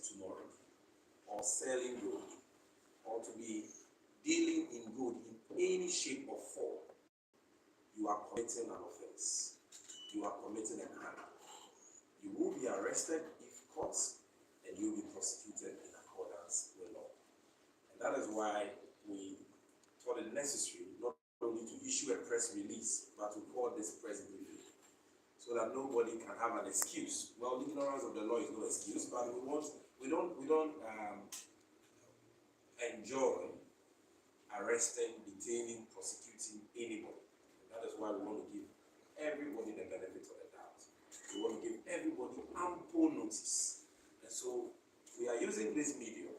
tomorrow, or selling gold, or to be dealing in gold in any shape or form, you are committing an offense. You are committing a crime. You will be arrested if caught, and you will be prosecuted in accordance with law. And that is why we thought it necessary not only to issue a press release, but to call this press briefing, so that nobody can have an excuse. Well, ignorance of the law is no excuse, but we don't enjoy arresting, detaining, prosecuting anybody. And that is why we want to give everybody the benefit of the doubt. We want to give everybody ample notice. And so we are using this medium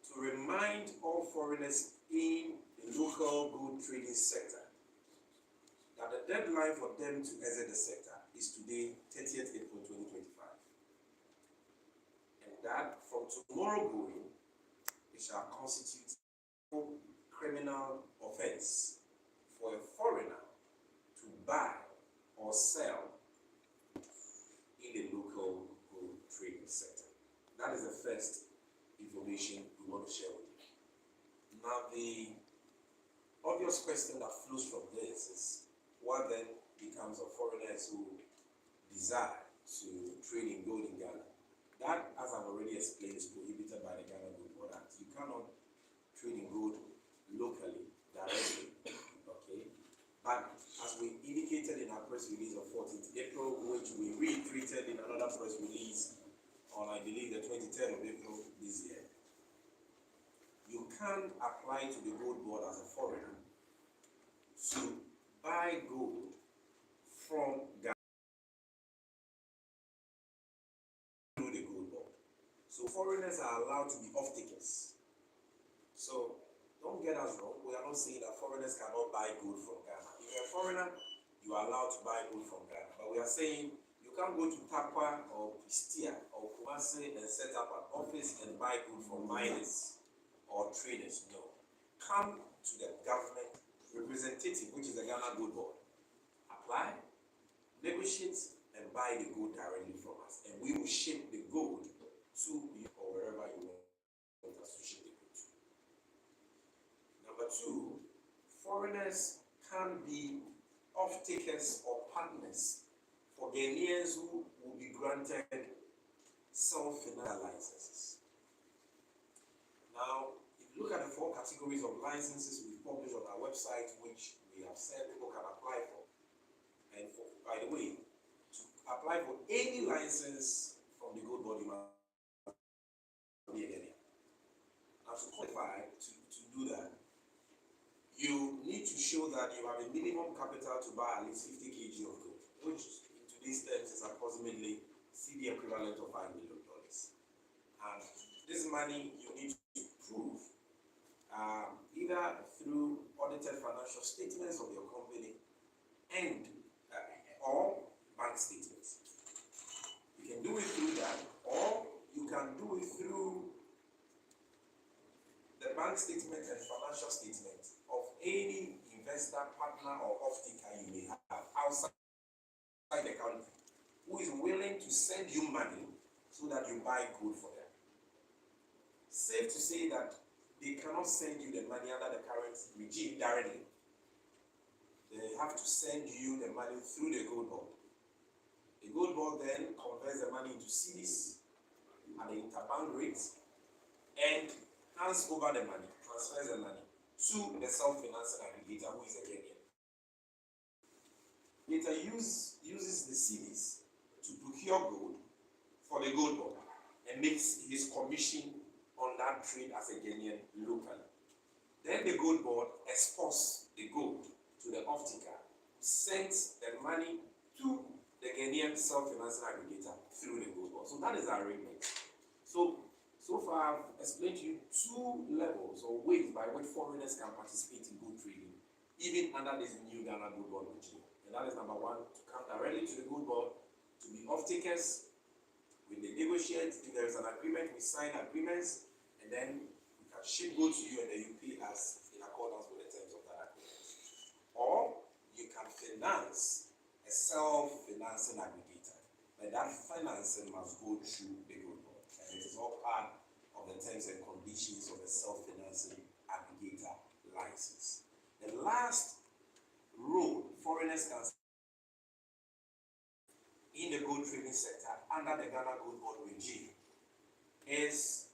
to remind all foreigners in the local gold trading sector that the deadline for them to exit the sector is today, 30th April 2025. And that from tomorrow going, it shall constitute a criminal offense for a foreigner to buy or sell in the local gold trading sector. That is the first information we want to share with you. Now, the obvious question that flows from this is, what then becomes of foreigners who desire to trade in gold in Ghana? That, as I've already explained, is prohibited by the Ghana Gold Board Act. You cannot trade in gold locally, directly, okay? But as we indicated in our press release of 14th April, which we reiterated in another press release on, I believe, the 23rd of April this year, you can't apply to the Gold Board as a foreigner to buy gold from Ghana through the Gold Board. So foreigners are allowed to be off-takers. So don't get us wrong, we are not saying that foreigners cannot buy gold from Ghana. If you're a foreigner, you are allowed to buy gold from Ghana. But we are saying you can't go to Takwa or Pistia or Kumasi and set up an office and buy gold from miners or traders. No. Come to the government representative, which is the Ghana Gold Board. Apply, negotiate, and buy the gold directly from us. And we will ship the gold to you or wherever you want us to ship the gold to. Number two, foreigners can be off-takers or partners for Ghanaians who will be granted self-finance licenses. Now, if you look at the 4 categories of licenses we publish on our website, which we have said people can apply for. And by the way, to apply for any license from the Gold Board, you must be a Ghanaian. Now, to qualify to do that, you need to show that you have a minimum capital to buy at least 50 kg of gold, which in today's terms is approximately CD equivalent of $5 million. And this money you need to prove either through audited financial statements of your company and or bank statements. You can do it through that, or you can do it through the bank statement and financial statement of any investor, partner, or off-taker you may have outside the country who is willing to send you money so that you buy gold for them. Safe to say that they cannot send you the money under the current regime directly. They have to send you the money through the Gold Board. The Gold Board then converts the money into cedis at the interbank rate and hands over the money, transfers the money to the self-financing aggregator, who is a Ghanaian. Aggregator uses the cedis to procure gold for the Gold Board and makes his commission on that trade as a Ghanaian locally. Then the Gold Board exports the gold to the off-taker, sends the money to the Ghanaian self-financing aggregator through the Gold Board. So that is our arrangement. So far I've explained to you 2 levels or ways by which foreigners can participate in gold trading, even under this new Ghana Gold Board regime. And that is number 1, to come directly to the Gold Board, to be off-takers. When they negotiate, if there is an agreement, we sign agreements, and then we can ship gold to you and then you pay us in accordance with the terms of that agreement. Or you can finance a self-financing aggregator. but that financing must go through the good board. And it is all part of the terms and conditions of the self-financing aggregator license. The last role foreigners can in the gold trading sector under the Ghana Gold Board regime is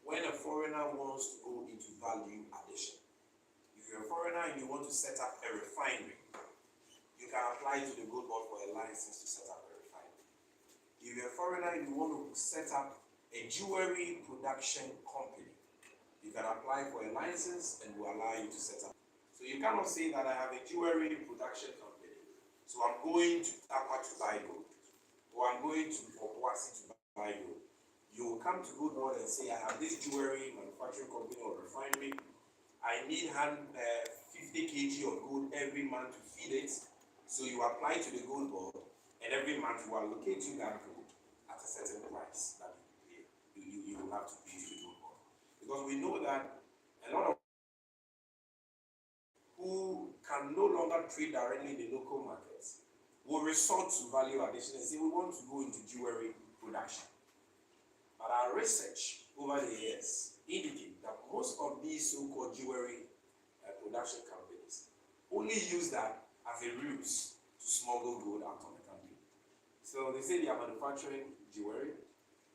when a foreigner wants to go into value addition. If you're a foreigner and you want to set up a refinery, you can apply to the Gold Board for a license to set up a refinery. If you're a foreigner and you want to set up a jewelry production company, you can apply for a license and will allow you to set up. So you cannot say that I have a jewelry production company, so I'm going to Takwa to buy gold, or I'm going to Obuasi to buy gold. You will come to Gold Board and say, I have this jewelry manufacturing company or refinery. I need 50 kg of gold every month to feed it. So you apply to the Gold Board, and every month you allocate you that gold at a certain price that you will have to pay to the Gold Board. Because we know that a lot of who can no longer trade directly in the local markets will resort to value addition and say, we want to go into jewelry production. But our research over the years indicate that most of these so-called jewelry production companies only use that as a ruse to smuggle gold out of the country. So they say they are manufacturing jewelry.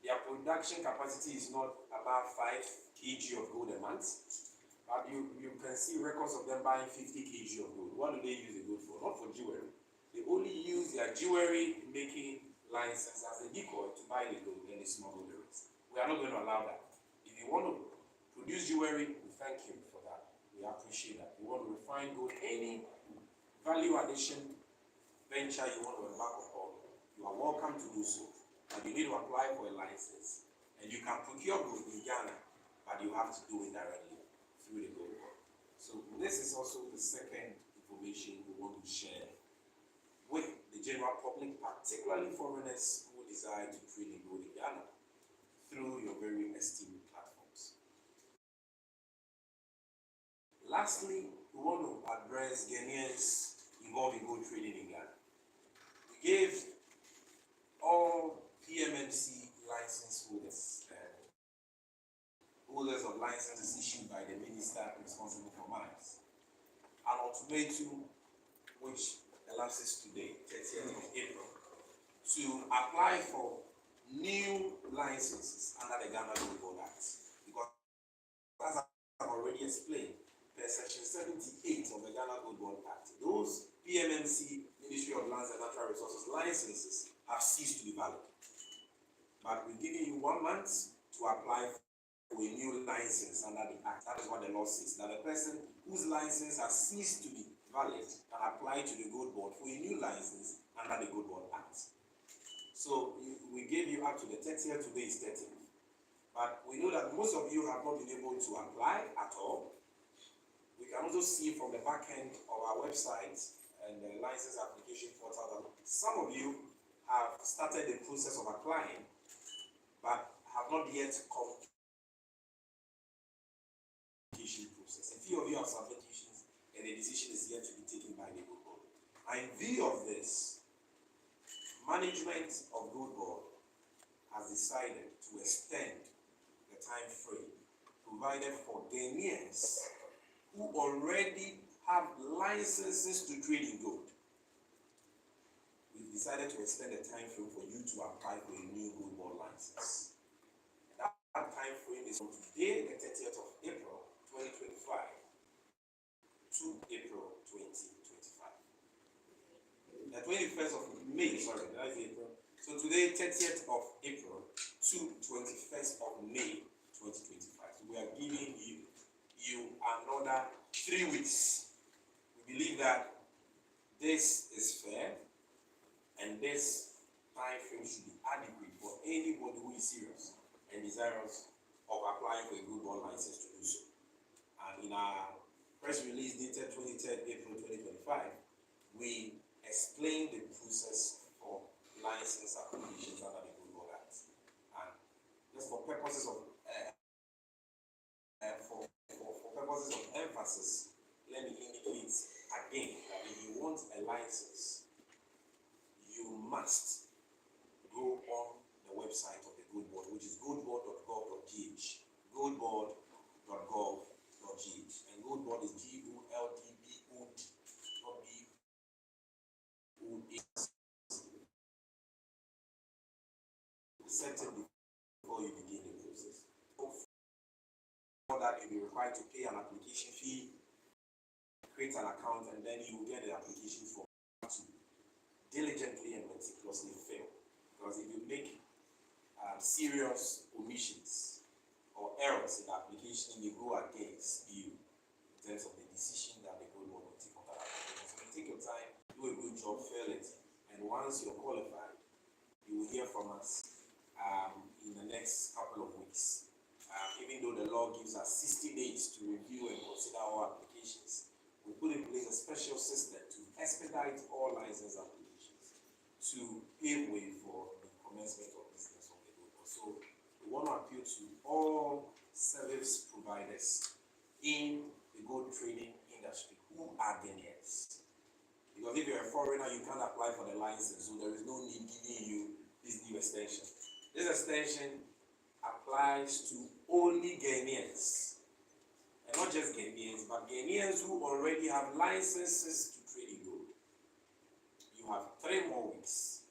Their production capacity is not about 5 kg of gold a month, but you can see records of them buying 50 kg of gold. What do they use the gold for? Not for jewelry. They only use their jewelry making license as a decoy to buy the gold and they smuggle the rest. We are not going to allow that. If you want to produce jewelry, we thank you for that. We appreciate that. You want to refine gold, any value addition venture you want to embark upon, you are welcome to do so. But you need to apply for a license. And you can procure gold in Ghana, but you have to do it directly through the Gold Board. So this is also the second information we want to share with the general public, particularly foreigners who desire to trade in gold in Ghana through your very esteemed platforms. Lastly, we want to address Ghanaians involved in gold trading in Ghana. We gave all PMMC license holders of licenses issued by the minister responsible for mines an ultimatum which elapses today, 30th of April, to apply for new licenses under the Ghana Gold Board Act. Because as I've already explained, per section 78 of the Ghana Gold Board Act, those PMMC, Ministry of Lands and Natural Resources licenses have ceased to be valid. But we're giving you 1 month to apply for a new license under the Act. That is what the law says, that a person whose license has ceased to be valid can apply to the Gold Board for a new license under the Gold Board Act. So we gave you up to the 30th, today is 30th. But we know that most of you have not been able to apply at all. We can also see from the back end of our website and the license application portal that some of you have started the process of applying, but have not yet come to the application process. A few of you have some applications and the decision is yet to be taken by the Gold Board. And in view of this, management of Gold Board has decided to extend the time frame provided for Ghanaians who already have licenses to trade in gold. We've decided to extend the time frame for you to apply for a new Gold Board license. That time frame is from today, the 30th of April 2025 to April 2025. The 21st of May, sorry, that's April. So today, 30th of April to 21st of May 2025. So we are giving you another 3 weeks. We believe that this is fair and this time frame should be adequate for anybody who is serious and desirous of applying for a Gold Board license to do so. And in our press release dated 23rd April 2025, we explain the process for license applications under the Gold Board Act. And just for purposes of purposes of emphasis, let me indicate again that if you want a license, you must website of the Gold Board, which is goldboard.gov.gh. Goldboard.gov.gh. And Gold Board is GOLDBOD, not BOD. Set it before you begin the process. For that, you'll be required to pay an application fee, create an account, and then you will get the application form to diligently and meticulously fill. Because if you make serious omissions or errors in the application, you go against you in terms of the decision that the Gold Board will take on that application. So take your time, do a good job, fill it, and once you're qualified, you will hear from us in the next couple of weeks. Even though the law gives us 60 days to review and consider our applications, we put in place a special system to expedite all license applications to pave way for the commencement of business of the Gold Board. So we want to appeal to all service providers in the gold trading industry who are Ghanaians. Because if you're a foreigner, you can't apply for the license, so there is no need giving you this new extension. This extension applies to only Ghanaians, and not just Ghanaians, but Ghanaians who already have licenses to trade in gold. You have 3 more weeks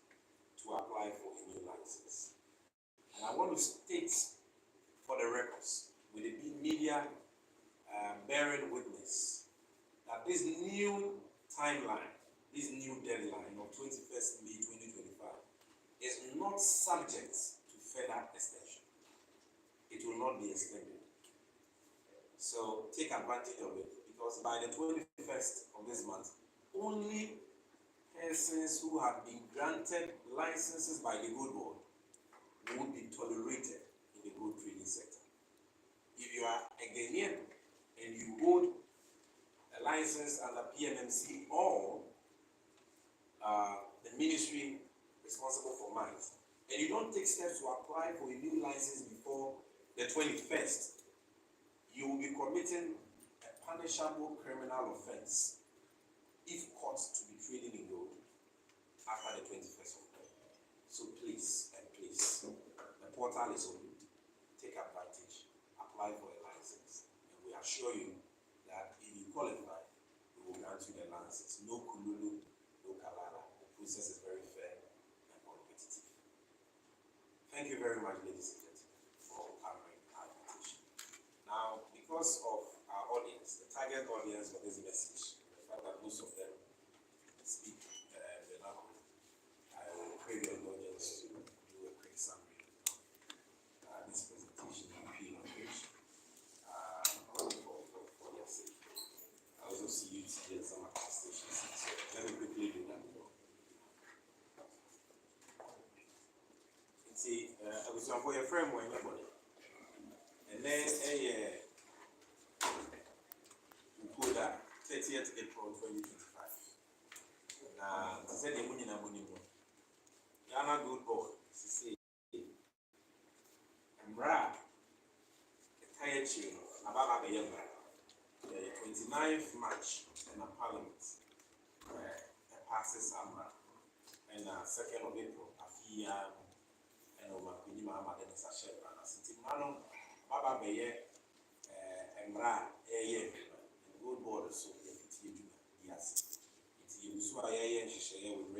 to apply for a new license. And I want to state for the records, with the media bearing witness, that this new timeline, this new deadline of 21st May 2025 is not subject to further extension. It will not be extended. So take advantage of it, because by the 21st of this month, only persons who have been granted licenses by the Gold Board would be tolerated in the gold trading sector. If you are a Ghanaian and you hold a license under PMMC or the ministry responsible for mines, and you don't take steps to apply for a new license before the 21st, you will be committing a punishable criminal offense if caught to be trading in gold after the 21st of May. So please, the portal is open. Take advantage, apply for a license, and we assure you that if you qualify, we will grant you the license. No kululu, no kalala. The process is very fair and competitive. Thank you very much, ladies and gentlemen, for honoring our invitation. Now, because of our audience, the target audience for this message, the fact that most of them speak vernacular, I will crave your indulgence to do a quick summary of this presentation in English for their sake. I also see you to get some attestations, so let me quickly do that. See, I was for your friend when you're and then we go that 30th April 2025. Now, to say the money na money more. Ghana Gold Board, say, Mbra, the tire chain, about the 29th March in a parliament, passes Amra, and 2nd of April, Afia. Mahama then is a chef and a city man. Baba Beye, Emra, Gold Board, so if it's you, yes, it's you, so I share with